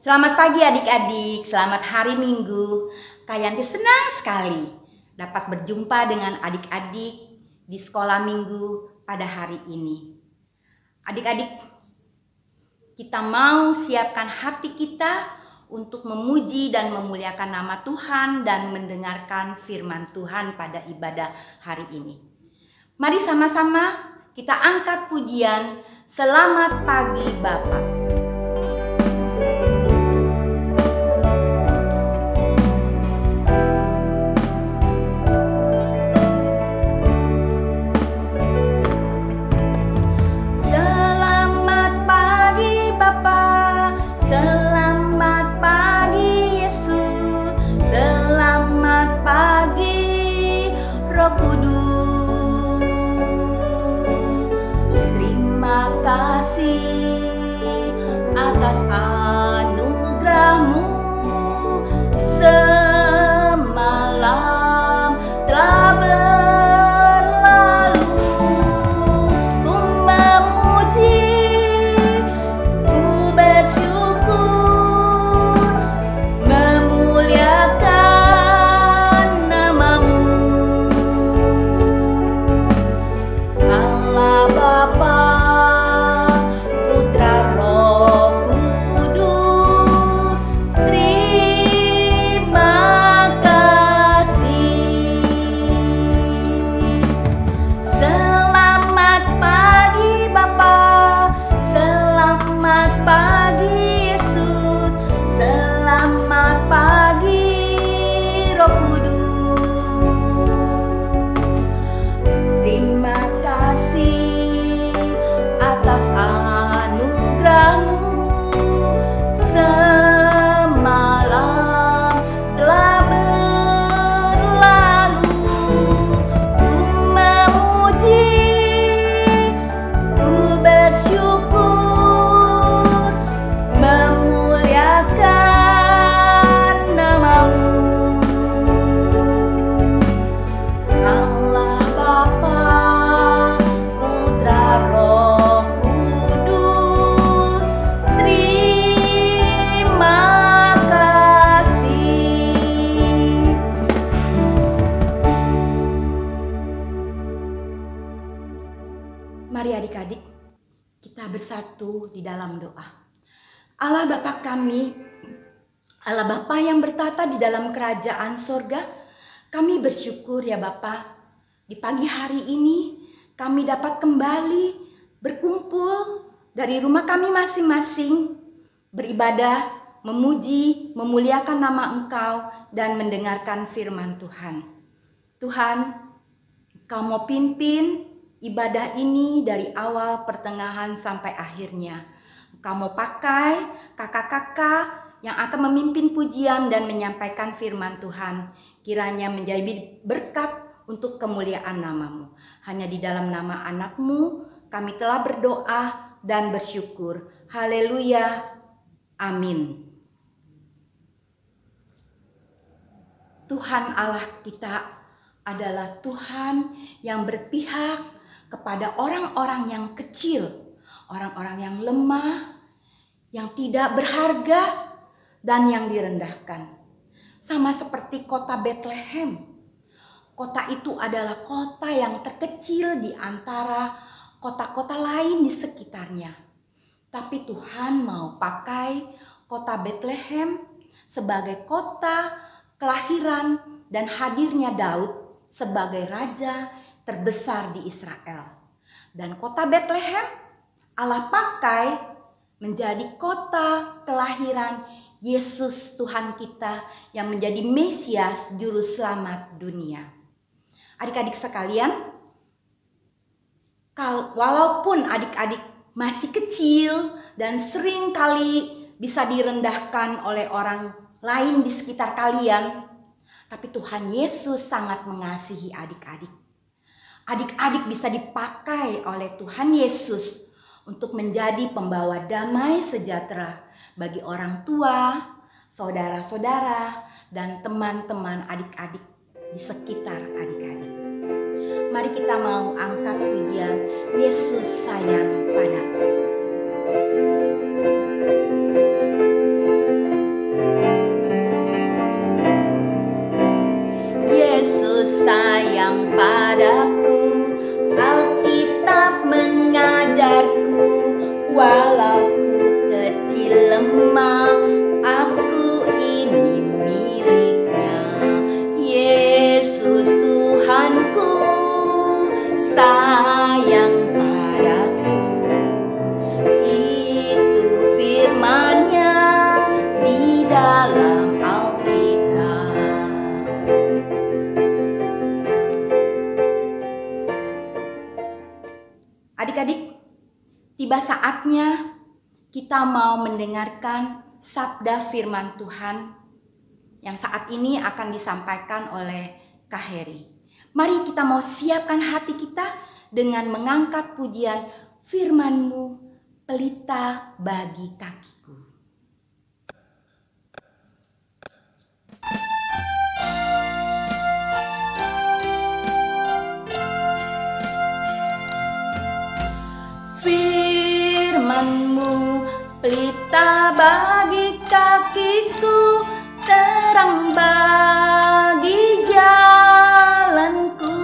Selamat pagi adik-adik, selamat hari Minggu. Kak Yanti senang sekali dapat berjumpa dengan adik-adik di sekolah minggu pada hari ini. Adik-adik, kita mau siapkan hati kita untuk memuji dan memuliakan nama Tuhan dan mendengarkan firman Tuhan pada ibadah hari ini. Mari sama-sama kita angkat pujian Selamat Pagi Bapa. Atas anugerahmu semalam telah berlalu, ku memuji, ku bersyukur, memuliakan namamu, Allah Bapa, atas anugerahmu semalam telah berlalu, ku memuji, ku bersyukur, memuliakan namamu, Allah Bapa, Putra, Roh Mari adik-adik, kita bersatu di dalam doa. Allah Bapa kami, Allah Bapa yang bertata di dalam kerajaan sorga, kami bersyukur ya Bapa, di pagi hari ini kami dapat kembali berkumpul dari rumah kami masing-masing, beribadah, memuji, memuliakan nama Engkau, dan mendengarkan firman Tuhan. Tuhan, Engkau mau pimpin ibadah ini dari awal, pertengahan, sampai akhirnya. Engkau mau pakai kakak-kakak yang akan memimpin pujian dan menyampaikan firman Tuhan. Kiranya menjadi berkat untuk kemuliaan namamu. Hanya di dalam nama anak-Mu kami telah berdoa dan bersyukur. Haleluya. Amin. Tuhan Allah kita adalah Tuhan yang berpihak kepada orang-orang yang kecil, orang-orang yang lemah, yang tidak berharga, dan yang direndahkan. Sama seperti kota Bethlehem. Kota itu adalah kota yang terkecil di antara kota-kota lain di sekitarnya. Tapi Tuhan mau pakai kota Bethlehem sebagai kota kelahiran dan hadirnya Daud sebagai raja terbesar di Israel. Dan kota Bethlehem Allah pakai menjadi kota kelahiran Yesus Tuhan kita yang menjadi Mesias Juru Selamat dunia. Adik-adik sekalian, walaupun adik-adik masih kecil dan sering kali bisa direndahkan oleh orang lain di sekitar kalian, tapi Tuhan Yesus sangat mengasihi adik-adik. Adik-adik bisa dipakai oleh Tuhan Yesus untuk menjadi pembawa damai sejahtera bagi orang tua, saudara-saudara, dan teman-teman adik-adik di sekitar adik-adik. Mari kita mau angkat pujian Yesus sayang padaku. walau ku kecil lemah, aku ini miliknya. Yesus Tuhanku sayang padaku. Itu firman-Nya di dalam Alkitab. Adik-adik, tiba saatnya kita mau mendengarkan sabda firman Tuhan yang saat ini akan disampaikan oleh Kak Heri. Mari kita mau siapkan hati kita dengan mengangkat pujian firman-Mu, pelita bagi kakiku. Firman-Mu, pelita bagi kakiku, terang bagi jalanku.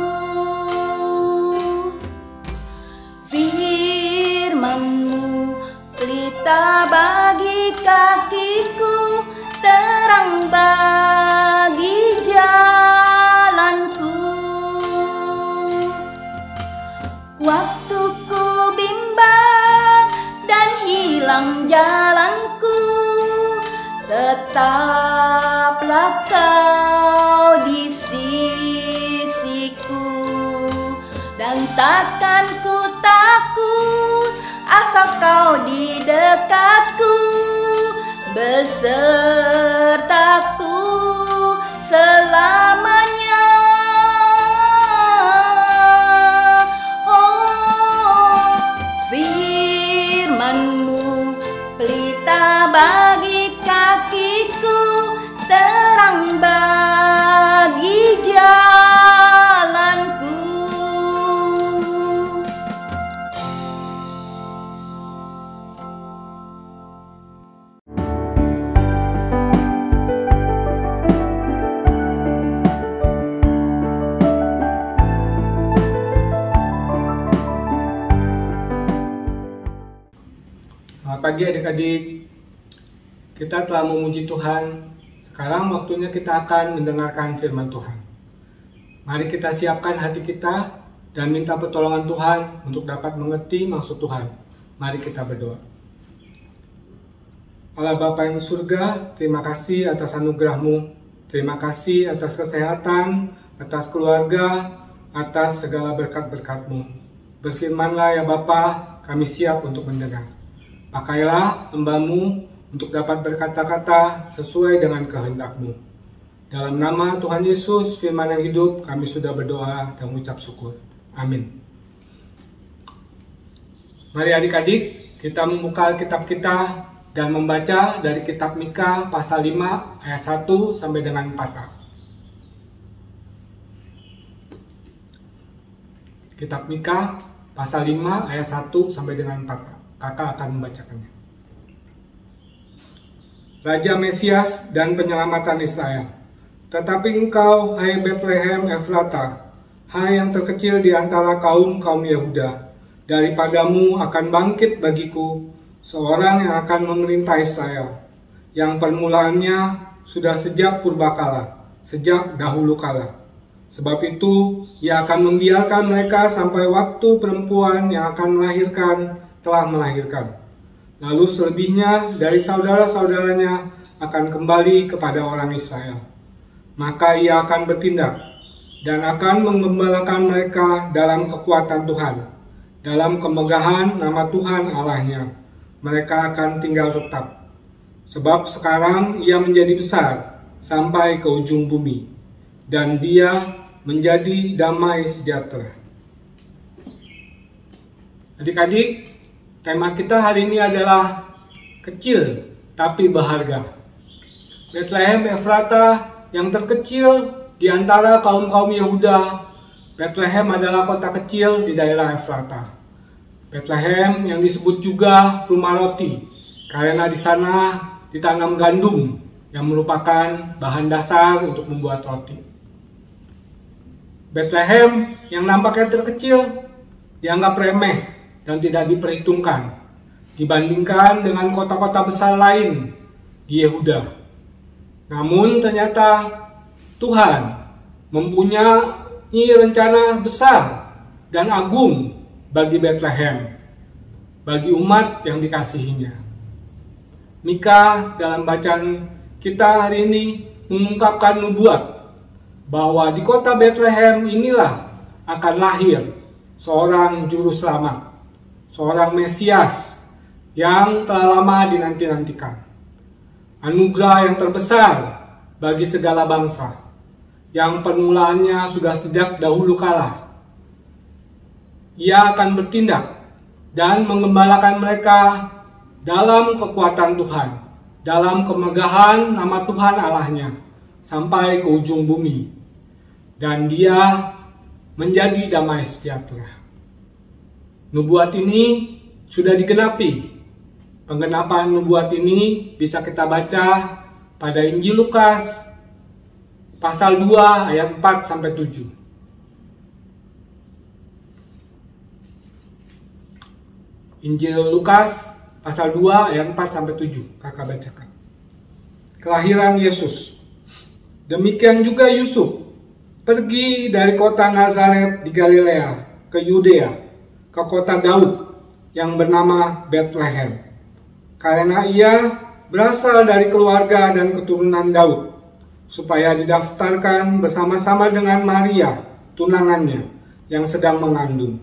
Firman-Mu, pelita bagi kakiku, terang bagi jalanku. Waktu ku bimbang dan hilang jalanku, tetaplah Kau di sisiku, dan takkan ku takut asal Kau di dekatku, besertaku selamanya. Oh, firman-Mu, pelita bagi kakiku, terang bagi jalanku. Selamat pagi adik-adik. Kita telah memuji Tuhan. Sekarang waktunya kita akan mendengarkan firman Tuhan. Mari kita siapkan hati kita dan minta pertolongan Tuhan untuk dapat mengerti maksud Tuhan. Mari kita berdoa. Allah Bapa yang di surga, terima kasih atas anugerah-Mu. Terima kasih atas kesehatan, atas keluarga, atas segala berkat-berkat-Mu. Berfirmanlah ya Bapa, kami siap untuk mendengar. Pakailah hamba-Mu untuk dapat berkata-kata sesuai dengan kehendak-Mu. Dalam nama Tuhan Yesus, firman yang hidup, kami sudah berdoa dan mengucap syukur. Amin. Mari adik-adik, kita membuka Alkitab kita dan membaca dari kitab Mika pasal 5 ayat 1 sampai dengan 4a. Kitab Mika pasal 5 ayat 1 sampai dengan 4a. Kakak akan membacakannya. Raja Mesias dan penyelamatan Israel. Tetapi engkau, hai Bethlehem Efrata, hai yang terkecil di antara kaum-kaum Yehuda, daripadamu akan bangkit bagiku seorang yang akan memerintah Israel, yang permulaannya sudah sejak purbakala, sejak dahulu kala. Sebab itu, ia akan membiarkan mereka sampai waktu perempuan yang akan melahirkan telah melahirkan. Lalu selebihnya dari saudara-saudaranya akan kembali kepada orang Israel. Maka ia akan bertindak dan akan menggembalakan mereka dalam kekuatan Tuhan, dalam kemegahan nama Tuhan Allahnya. Mereka akan tinggal tetap. Sebab sekarang ia menjadi besar sampai ke ujung bumi, dan dia menjadi damai sejahtera. Adik-adik, tema kita hari ini adalah kecil tapi berharga. Bethlehem Efrata yang terkecil di antara kaum-kaum Yehuda. Bethlehem adalah kota kecil di daerah Efrata. Bethlehem yang disebut juga rumah roti karena di sana ditanam gandum yang merupakan bahan dasar untuk membuat roti. Bethlehem yang nampaknya terkecil dianggap remeh dan tidak diperhitungkan. dibandingkan dengan kota-kota besar lain di Yehuda. Namun ternyata Tuhan mempunyai rencana besar dan agung bagi Bethlehem, bagi umat yang dikasihinya. Mika dalam bacaan kita hari ini mengungkapkan nubuat bahwa di kota Bethlehem inilah akan lahir seorang juru selamat, seorang Mesias yang telah lama dinanti-nantikan. Anugerah yang terbesar bagi segala bangsa, yang permulaannya sudah sejak dahulu kala. Ia akan bertindak dan mengembalakan mereka dalam kekuatan Tuhan, dalam kemegahan nama Tuhan Allahnya, sampai ke ujung bumi. Dan dia menjadi damai sejahtera. Nubuat ini sudah digenapi. Penggenapan nubuat ini bisa kita baca pada Injil Lukas pasal 2 ayat 4 sampai 7. Injil Lukas pasal 2 ayat 4 sampai 7. Kakak bacakan. Kelahiran Yesus. Demikian juga Yusuf pergi dari kota Nazaret di Galilea ke Yudea, ke kota Daud yang bernama Bethlehem, karena ia berasal dari keluarga dan keturunan Daud, supaya didaftarkan bersama-sama dengan Maria, tunangannya, yang sedang mengandung.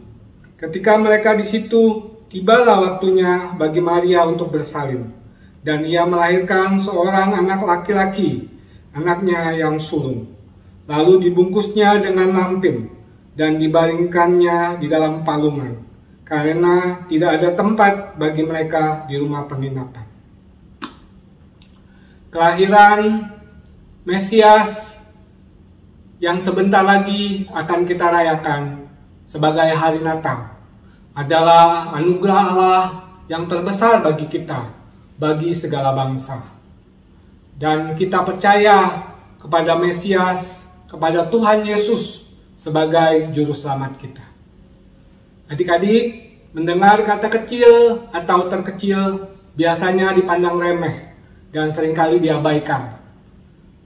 Ketika mereka di situ, tibalah waktunya bagi Maria untuk bersalin, dan ia melahirkan seorang anak laki-laki, anaknya yang sulung. Lalu dibungkusnya dengan lampin, dan dibaringkannya di dalam palungan, karena tidak ada tempat bagi mereka di rumah penginapan. Kelahiran Mesias yang sebentar lagi akan kita rayakan sebagai hari Natal adalah anugerah Allah yang terbesar bagi kita, bagi segala bangsa. Dan kita percaya kepada Mesias, kepada Tuhan Yesus sebagai juru selamat kita. Adik-adik, mendengar kata kecil atau terkecil biasanya dipandang remeh dan seringkali diabaikan.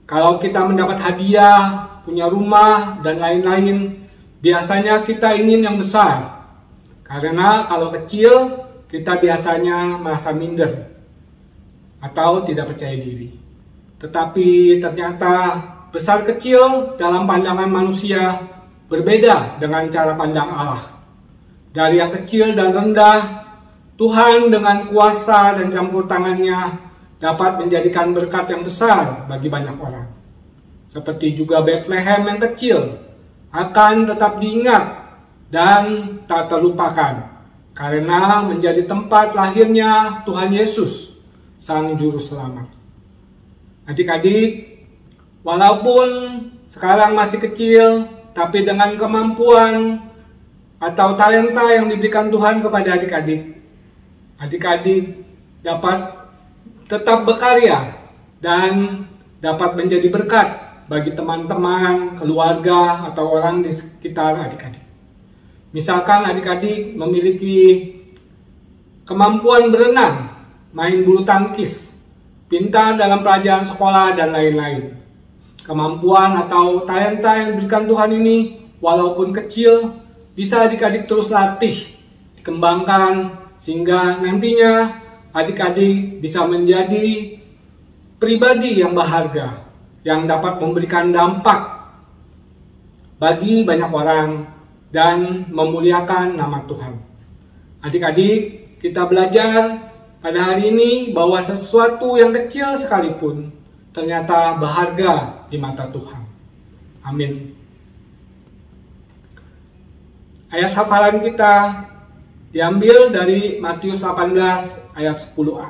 Kalau kita mendapat hadiah, punya rumah, dan lain-lain, biasanya kita ingin yang besar. Karena kalau kecil, kita biasanya merasa minder atau tidak percaya diri. Tetapi ternyata besar kecil dalam pandangan manusia berbeda dengan cara pandang Allah. Dari yang kecil dan rendah, Tuhan dengan kuasa dan campur tangannya dapat menjadikan berkat yang besar bagi banyak orang. Seperti juga Bethlehem yang kecil akan tetap diingat dan tak terlupakan karena menjadi tempat lahirnya Tuhan Yesus, Sang Juru Selamat. Adik-adik, walaupun sekarang masih kecil, tapi dengan kemampuan atau talenta yang diberikan Tuhan kepada adik-adik, adik-adik dapat tetap berkarya dan dapat menjadi berkat bagi teman-teman, keluarga, atau orang di sekitar adik-adik. Misalkan adik-adik memiliki kemampuan berenang, main bulu tangkis, pintar dalam pelajaran sekolah, dan lain-lain. Kemampuan atau talenta yang diberikan Tuhan ini, walaupun kecil, bisa adik-adik terus latih, dikembangkan, sehingga nantinya adik-adik bisa menjadi pribadi yang berharga, yang dapat memberikan dampak bagi banyak orang dan memuliakan nama Tuhan. Adik-adik, kita belajar pada hari ini bahwa sesuatu yang kecil sekalipun ternyata berharga di mata Tuhan. Amin. Ayat hafalan kita diambil dari Matius 18 ayat 10a.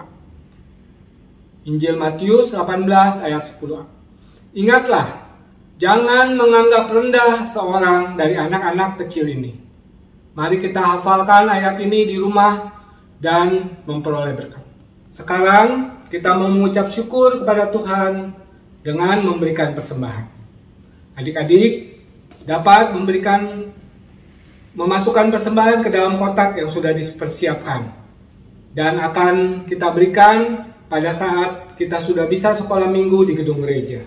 Injil Matius 18 ayat 10a. Ingatlah, jangan menganggap rendah seorang dari anak-anak kecil ini. Mari kita hafalkan ayat ini di rumah dan memperoleh berkat. Sekarang kita mau mengucap syukur kepada Tuhan dengan memberikan persembahan. Adik-adik dapat memasukkan persembahan ke dalam kotak yang sudah dipersiapkan. dan akan kita berikan pada saat kita sudah bisa sekolah minggu di gedung gereja.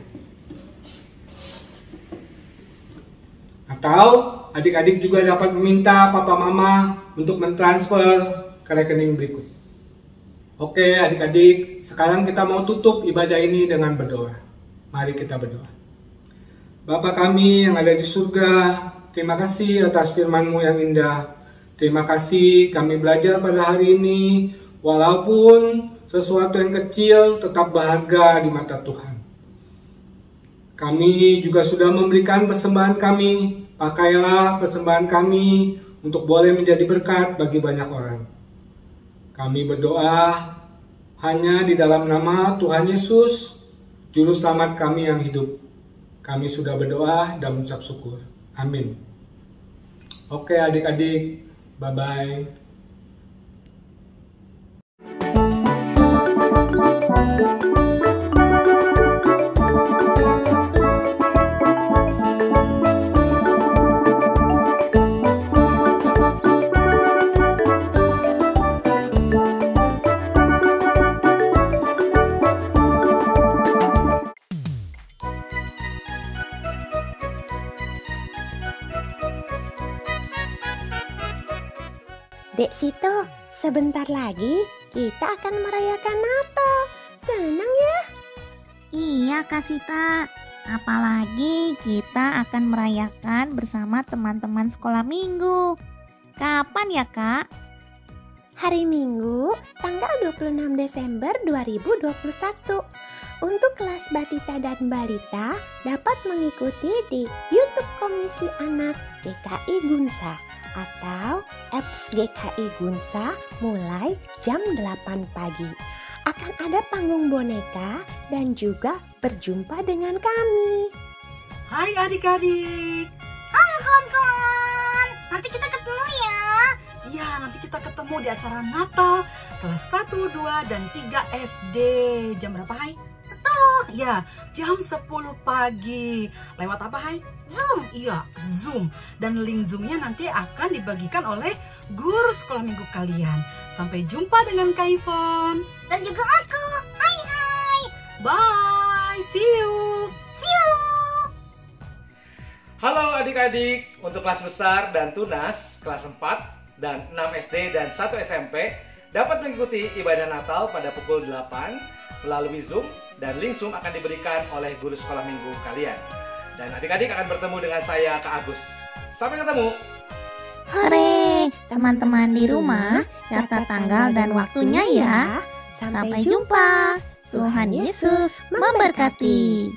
Atau adik-adik juga dapat meminta papa mama untuk mentransfer ke rekening berikut. Oke adik-adik, sekarang kita mau tutup ibadah ini dengan berdoa. Mari kita berdoa. Bapa kami yang ada di surga, terima kasih atas firman-Mu yang indah. Terima kasih kami belajar pada hari ini, walaupun sesuatu yang kecil tetap berharga di mata Tuhan. Kami juga sudah memberikan persembahan kami, pakailah persembahan kami untuk boleh menjadi berkat bagi banyak orang. Kami berdoa hanya di dalam nama Tuhan Yesus, Juru Selamat kami yang hidup. Kami sudah berdoa dan mengucap syukur. Amin. Oke adik-adik, bye-bye. Dek Sito, sebentar lagi kita akan merayakan Natal. Senang ya? Iya Kak Sita, apalagi kita akan merayakan bersama teman-teman sekolah minggu. Kapan ya Kak? Hari Minggu, tanggal 26 Desember 2021. Untuk kelas Batita dan Balita dapat mengikuti di YouTube Komisi Anak GKI Gunsa atau apps GKI Gunsa mulai jam 8 pagi. Akan ada panggung boneka dan juga berjumpa dengan kami. Hai adik-adik. Halo kawan-kawan, nanti kita ketemu ya. Ya, nanti kita ketemu di acara Natal kelas 1, 2, dan 3 SD. Jam berapa, Hai? 10. Ya, jam 10 pagi. Lewat apa, Hai? Zoom. Iya, Zoom. Dan link Zoom-nya nanti akan dibagikan oleh guru sekolah minggu kalian. Sampai jumpa dengan Kak Ivon. Dan juga aku. Hai hai. Bye, see you. See you. Halo adik-adik, untuk kelas besar dan tunas, kelas 4 dan 6 SD dan 1 SMP dapat mengikuti ibadah Natal pada pukul 8 melalui Zoom, dan link Zoom akan diberikan oleh guru sekolah minggu kalian. Dan adik-adik akan bertemu dengan saya, Kak Agus. Sampai ketemu. Hore, teman-teman di rumah, catat tanggal dan waktunya ya. Sampai jumpa. Tuhan Yesus memberkati.